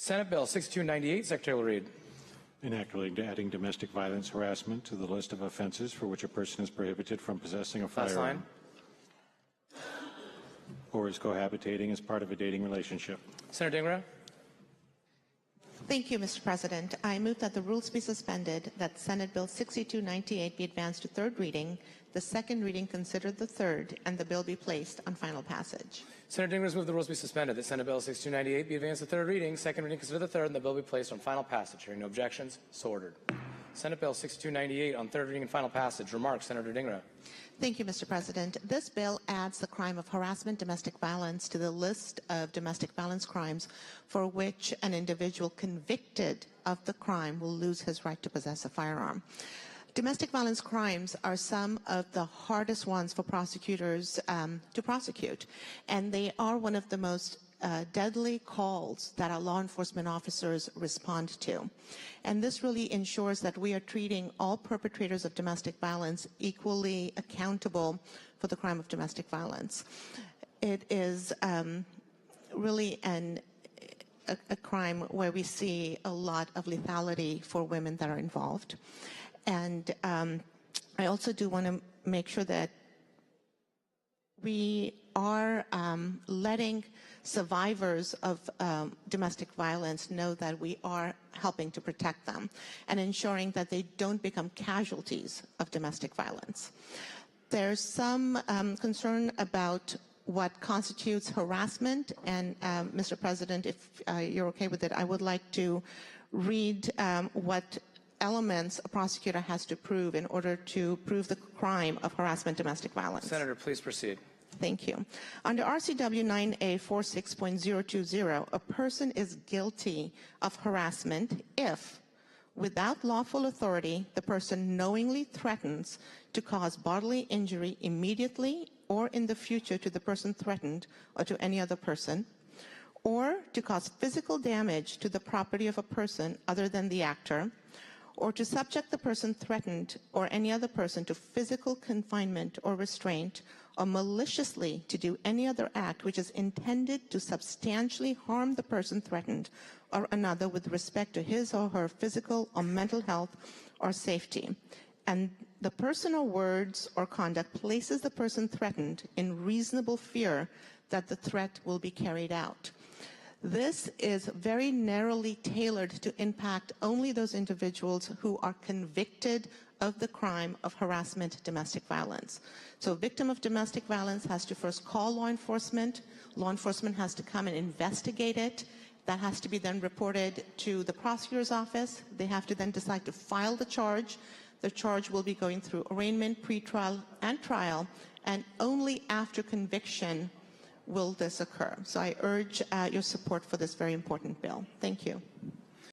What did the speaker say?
Senate Bill 6298, Secretary will read. An act relating to adding domestic violence harassment to the list of offenses for which a person is prohibited from possessing a firearm or is cohabitating as part of a dating relationship. Senator Dhingra. Thank you, Mr. President. I move that the rules be suspended, that Senate Bill 6298 be advanced to third reading, the second reading considered the third, and the bill be placed on final passage. Senator Dhingra has moved the rules be suspended, that Senate Bill 6298 be advanced to third reading, second reading considered the third, and the bill be placed on final passage. Hearing no objections, so ordered. Senate Bill 6298 on third reading and final passage. Remarks, Senator Dhingra. Thank you, Mr. President. This bill adds the crime of harassment, domestic violence to the list of domestic violence crimes for which an individual convicted of the crime will lose his right to possess a firearm. Domestic violence crimes are some of the hardest ones for prosecutors to prosecute, and they are one of the most deadly calls that our law enforcement officers respond to. And this really ensures that we are treating all perpetrators of domestic violence equally accountable for the crime of domestic violence. It is really a crime where we see a lot of lethality for women that are involved. And I also do want to make sure that we are letting survivors of domestic violence know that we are helping to protect them and ensuring that they don't become casualties of domestic violence. There's some concern about what constitutes harassment, and Mr. President, if you're okay with it, I would like to read what elements a prosecutor has to prove in order to prove the crime of harassment, domestic violence. Senator, please proceed. Thank you. Under RCW 9A46.020, a person is guilty of harassment if, without lawful authority, the person knowingly threatens to cause bodily injury immediately or in the future to the person threatened or to any other person, or to cause physical damage to the property of a person other than the actor, or to subject the person threatened or any other person to physical confinement or restraint, or maliciously to do any other act which is intended to substantially harm the person threatened or another with respect to his or her physical or mental health or safety. And the person or words or conduct places the person threatened in reasonable fear that the threat will be carried out. This is very narrowly tailored to impact only those individuals who are convicted of the crime of harassment, domestic violence. So a victim of domestic violence has to first call law enforcement. Law enforcement has to come and investigate it. That has to be then reported to the prosecutor's office. They have to then decide to file the charge. The charge will be going through arraignment, pretrial, and trial, and only after conviction will this occur. So I urge your support for this very important bill. Thank you.